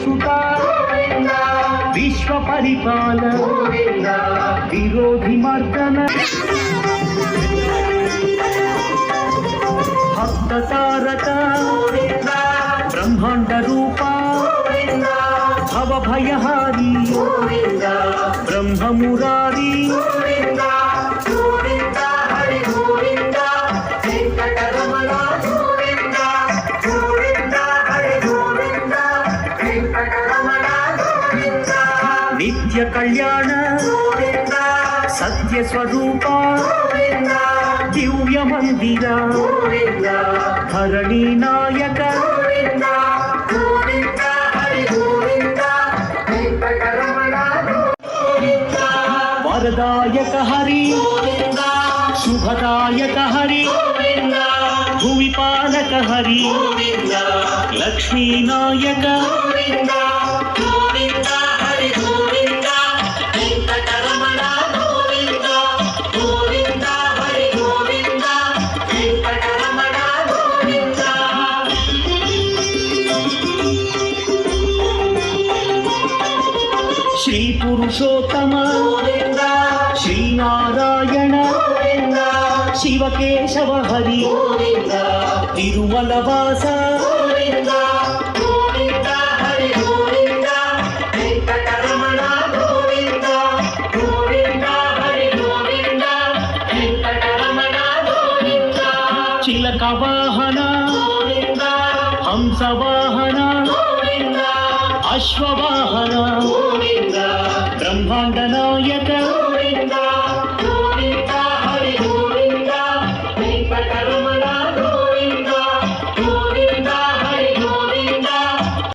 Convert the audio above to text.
सुत विश्व परिपाल विरोधी मर्दन भक्त तारक ब्रह्मांड रूपा भव भयहारी ब्रह्म मुरारी नित्य कल्याण सत्य स्वरूप दिव्य मंदिर धरणी नायक वरदायक हरि शुभदायक हरि भुवि पालक हरि लक्ष्मी नायक श्री पुरुषोत्तम श्री नारायण शिवकेशव हरि तिरुमलवास चिलक वाहन हंस वाहन अश्ववाहन ब्रह्मांड नायक